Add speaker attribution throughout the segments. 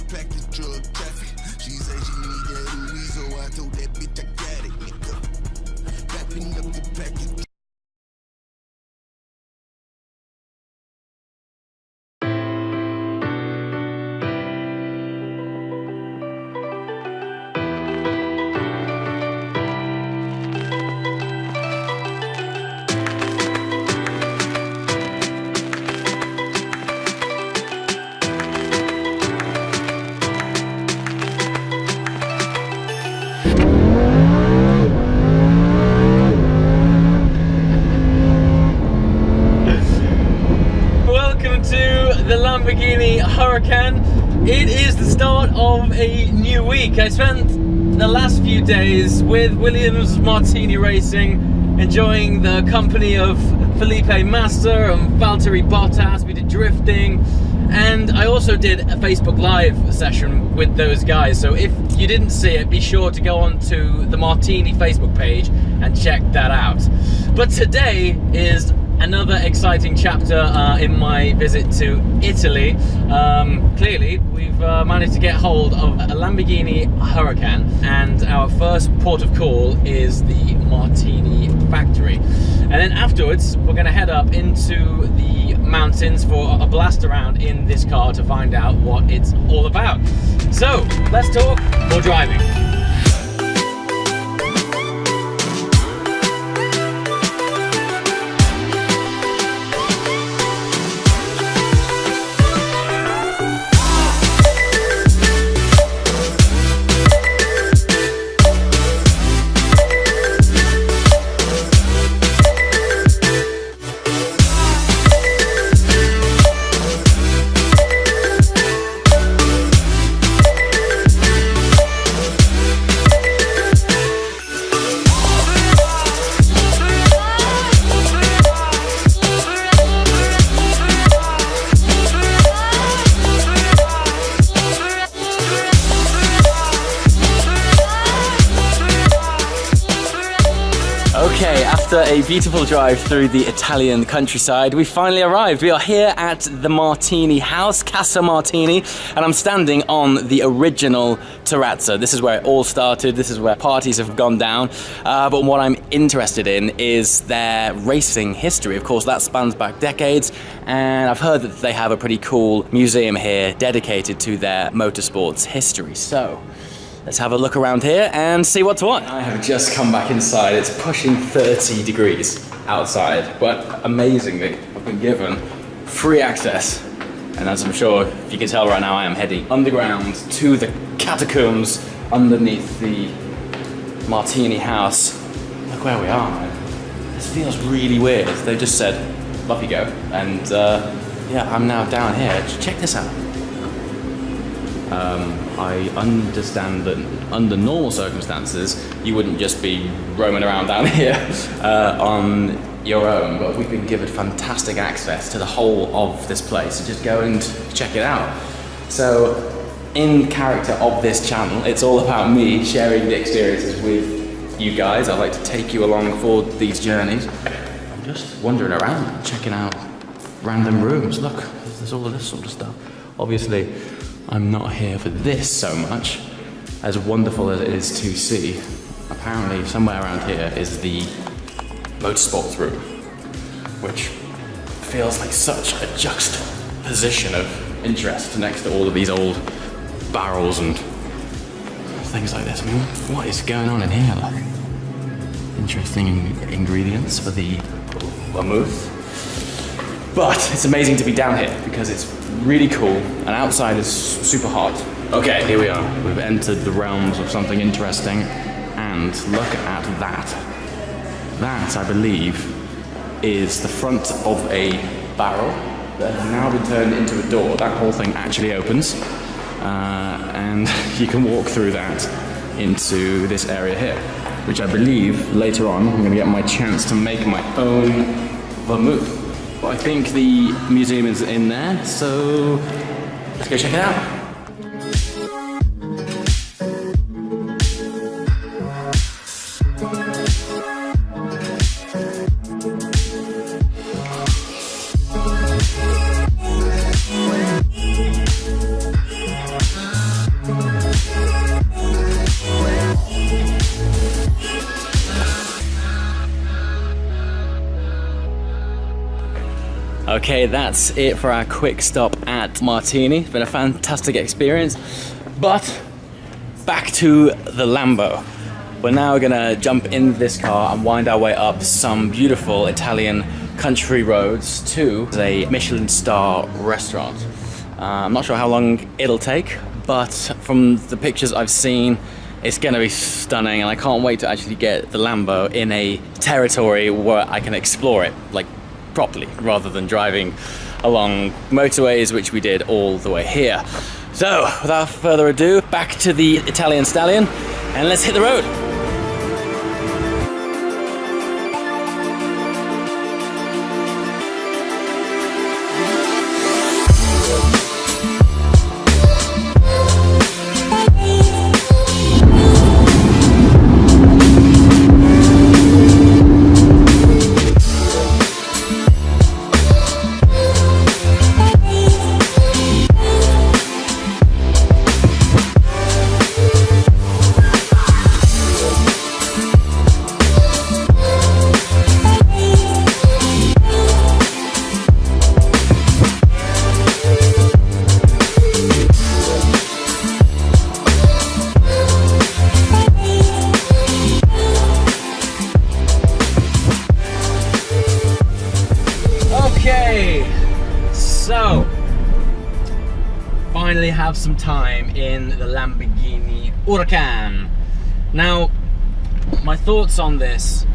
Speaker 1: package, drug traffic. She say she need that Louis, so I told that bitch I got it, nigga. Wrapping up the package.
Speaker 2: The Lamborghini Huracan. It is the start of a new week. I spent the last few days with Williams Martini Racing, enjoying the company of Felipe Massa and Valtteri Bottas. We did drifting, and I also did a Facebook Live session with those guys. So if you didn't see it, be sure to go on to the Martini Facebook page and check that out. But today is another exciting chapter in my visit to Italy. Clearly, we've managed to get hold of a Lamborghini Huracan, and our first port of call is the Martini factory. And then afterwards, we're going to head up into the mountains for a blast around in this car to find out what it's all about. So, let's talk more driving. Okay, after a beautiful drive through the Italian countryside, we finally arrived. We are here at the Martini house, Casa Martini, and I'm standing on the original terrazzo. This is where it all started. This is where parties have gone down. But what I'm interested in is their racing history. Of course, that spans back decades, and I've heard that they have a pretty cool museum here dedicated to their motorsports history. So, let's have a look around here and see what's what. I have just come back inside. It's pushing 30 degrees outside, but amazingly, I've been given free access. And as I'm sure if you can tell right now, I am heading underground to the catacombs underneath the Martini house. Look where we are, man. This feels really weird. They just said, off you go. And yeah, I'm now down here. Check this out. I understand that under normal circumstances, you wouldn't just be roaming around down here on your own, but we've been given fantastic access to the whole of this place. So just go and check it out. So, in character of this channel, it's all about me sharing the experiences with you guys. I like to take you along for these journeys. I'm just wandering around, checking out random rooms. Look, there's all of this sort of stuff. Obviously, I'm not here for this so much, as wonderful as it is to see. Apparently, somewhere around here is the motorsports room, which feels like such a juxtaposition of interest next to all of these old barrels and things like this. I mean, what is going on in here? Like, interesting ingredients for the vermouth. But it's amazing to be down here because it's really cool and outside is super hot. Okay, here we are. We've entered the realms of something interesting, and look at that. That, I believe, is the front of a barrel that has now been turned into a door. That whole thing actually opens, and you can walk through that into this area here, which I believe later on I'm going to get my chance to make my own vermouth. But I think the museum is in there, so let's go check it out. Okay, that's it for our quick stop at Martini. It's been a fantastic experience, but back to the Lambo. We're now gonna jump in this car and wind our way up some beautiful Italian country roads to a Michelin star restaurant. I'm not sure how long it'll take, but from the pictures I've seen, it's gonna be stunning, and I can't wait to actually get the Lambo in a territory where I can explore it, like, properly, rather than driving along motorways, which we did all the way here. So, without further ado, back to the Italian Stallion, and let's hit the road. So, finally have some time in the Lamborghini Huracan. Now, my thoughts on this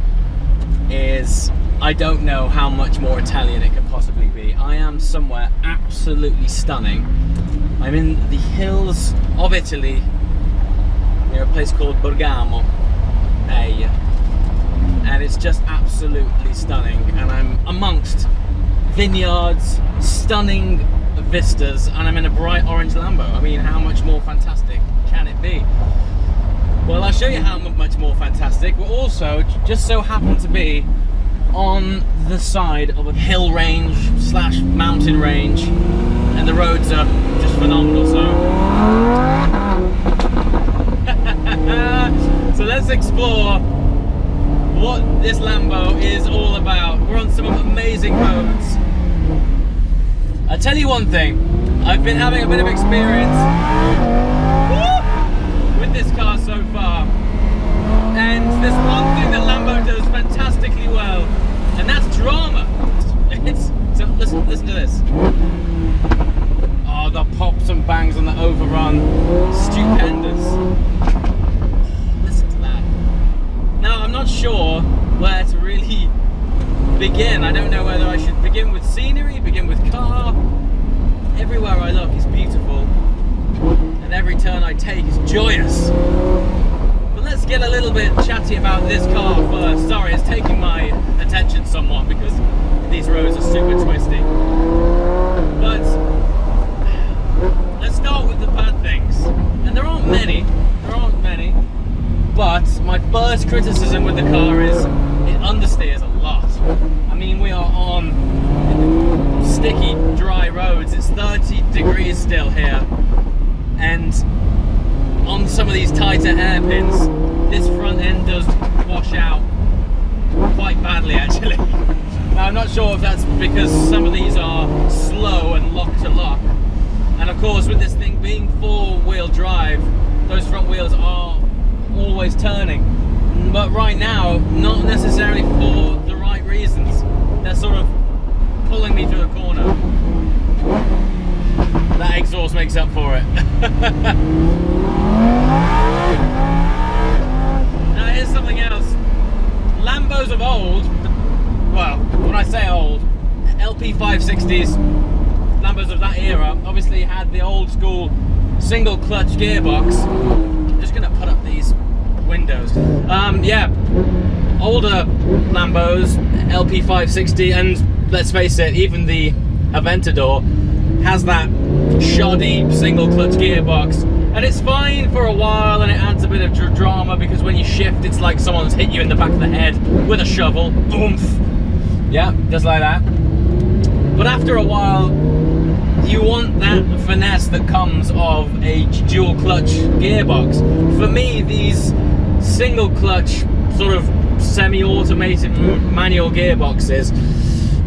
Speaker 2: is I don't know how much more Italian it could possibly be. I am somewhere absolutely stunning. I'm in the hills of Italy, near a place called Bergamo, and it's just absolutely stunning. And I'm amongst vineyards, stunning vistas, and I'm in a bright orange Lambo. I mean, how much more fantastic can it be? Well, I'll show you how much more fantastic. We're also just so happen to be on the side of a hill range slash mountain range, and the roads are just phenomenal. So let's explore what this Lambo is all about. We're on some amazing roads. I'll tell you one thing, I've been having a bit of experience with this car so far, and there's one thing that Lambo does fantastically well, and that's drama. So listen to this. Oh, the pops and bangs on the overrun, stupendous. Listen to that. Now, I'm not sure where to really begin. I don't know whether I should begin with scenery, begin with car. Everywhere I look is beautiful, and every turn I take is joyous. But let's get a little bit chatty about this car first. Sorry, it's taking my attention somewhat because these roads are super twisty. But let's start with the bad things. And there aren't many, but my first criticism with the car is it understeers a lot. I mean, we are on sticky, dry roads. It's 30 degrees still here, and on some of these tighter hairpins, this front end does wash out quite badly, actually. Now, I'm not sure if that's because some of these are slow and lock to lock, and of course, with this thing being four-wheel drive, those front wheels are always turning. But right now, not necessarily for the right reasons. They're sort of pulling me through the corner. That exhaust makes up for it. Now here's something else. Lambos of old, well, when I say old, LP560s, Lambos of that era, obviously had the old school single clutch gearbox. I'm just gonna put up these windows. Yeah, older Lambos, LP560, and let's face it, even the Aventador has that shoddy single clutch gearbox, and it's fine for a while, and it adds a bit of drama because when you shift, it's like someone's hit you in the back of the head with a shovel. Boom! Yeah, just like that. But after a while, you want that finesse that comes of a dual clutch gearbox. For me, these single clutch sort of semi-automated manual gearboxes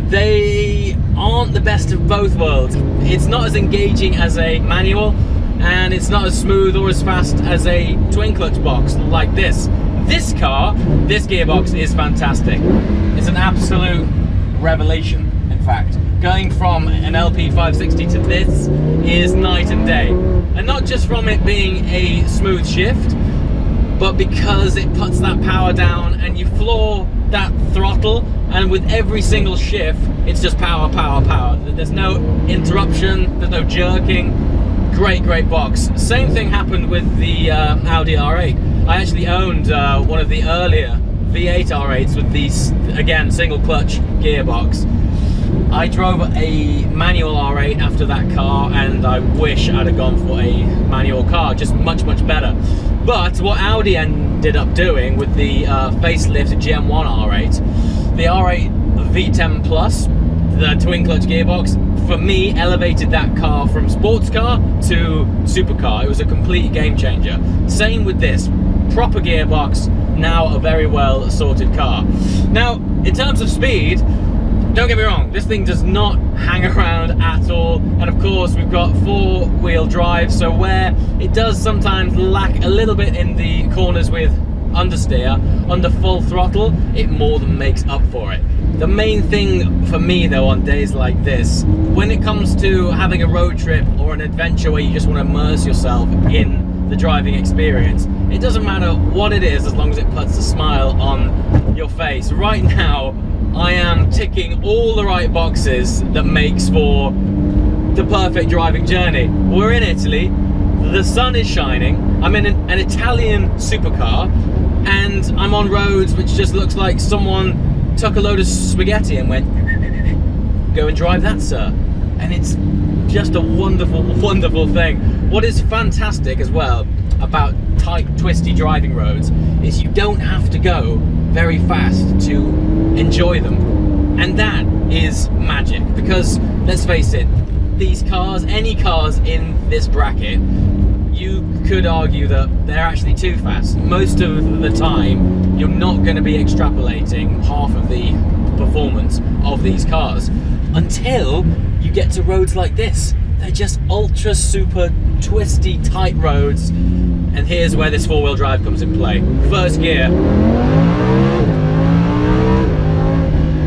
Speaker 2: they aren't the best of both worlds. It's not as engaging as a manual, and it's not as smooth or as fast as a twin clutch box like this. This car, this gearbox is fantastic. It's an absolute revelation, in fact. Going from an LP 560 to this is night and day. And not just from it being a smooth shift, but because it puts that power down and you floor that throttle, and with every single shift, it's just power, power, power. There's no interruption, there's no jerking. Great, great box. Same thing happened with the Audi R8. I actually owned one of the earlier V8 R8s with these, again, single clutch gearbox. I drove a manual R8 after that car, and I wish I'd have gone for a manual car, just much, much better. But what Audi ended up doing with the facelift Gen 1 R8, the R8 V10 Plus, the twin clutch gearbox, for me elevated that car from sports car to supercar. It was a complete game changer. Same with this, proper gearbox, now a very well sorted car. Now, in terms of speed, don't get me wrong, this thing does not hang around at all, and of course we've got four-wheel drive, so where it does sometimes lack a little bit in the corners with understeer, under full throttle, it more than makes up for it. The main thing for me though on days like this, when it comes to having a road trip or an adventure where you just want to immerse yourself in the driving experience, it doesn't matter what it is as long as it puts a smile on your face. Right now, I am ticking all the right boxes that makes for the perfect driving journey. We're in Italy, the sun is shining, I'm in an Italian supercar, and I'm on roads which just looks like someone took a load of spaghetti and went, go and drive that, sir. And it's just a wonderful, wonderful thing. What is fantastic as well about tight, twisty driving roads is you don't have to go very fast to enjoy them. And that is magic, because let's face it, these cars, any cars in this bracket, you could argue that they're actually too fast. Most of the time, you're not going to be extrapolating half of the performance of these cars until you get to roads like this. They're just ultra super twisty, tight roads. And here's where this four-wheel drive comes in play. First gear.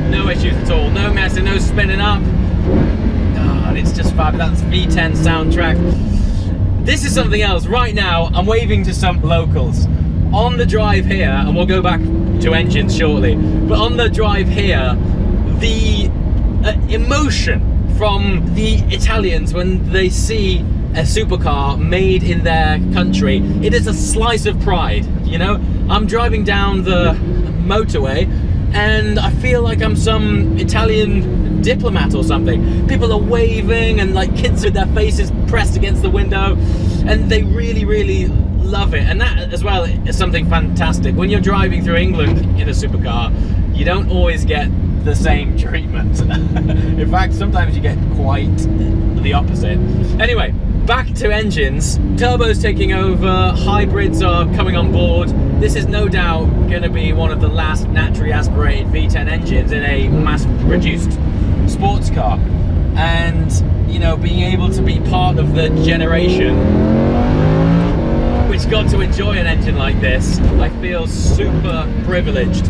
Speaker 2: No issues at all. No messing, no spinning up. God, it's just fabulous. That's V10 soundtrack. This is something else. Right now, I'm waving to some locals. On the drive here, and we'll go back to engines shortly, but on the drive here, the emotion from the Italians when they see a supercar made in their country, it is a slice of pride, you know? I'm driving down the motorway and I feel like I'm some Italian diplomat or something. People are waving and like kids with their faces pressed against the window, and they really, really love it. And that as well is something fantastic. When you're driving through England in a supercar, you don't always get the same treatment. In fact, sometimes you get quite the opposite. Anyway, back to engines. Turbo's taking over, hybrids are coming on board. This is no doubt going to be one of the last naturally aspirated V10 engines in a mass-produced sports car. And, you know, being able to be part of the generation which got to enjoy an engine like this, I feel super privileged.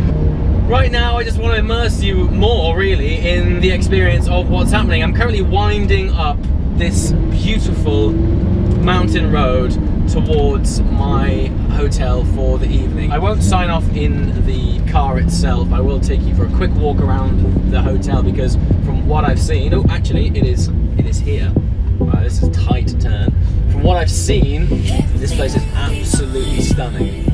Speaker 2: Right now, I just want to immerse you more, really, in the experience of what's happening. I'm currently winding up this beautiful mountain road towards my hotel for the evening. I won't sign off in the car itself. I will take you for a quick walk around the hotel, because from what I've seen, oh, actually, it is here. Right, this is a tight turn. From what I've seen, this place is absolutely stunning.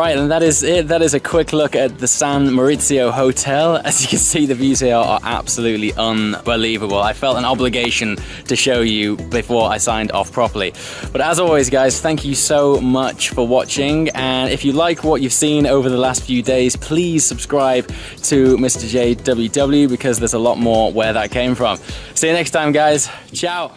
Speaker 2: right, and that is it. That is a quick look at the San Maurizio Hotel. As you can see, the views here are absolutely unbelievable. I felt an obligation to show you before I signed off properly. But as always, guys, thank you so much for watching. And if you like what you've seen over the last few days, please subscribe to Mr. JWW because there's a lot more where that came from. See you next time, guys. Ciao.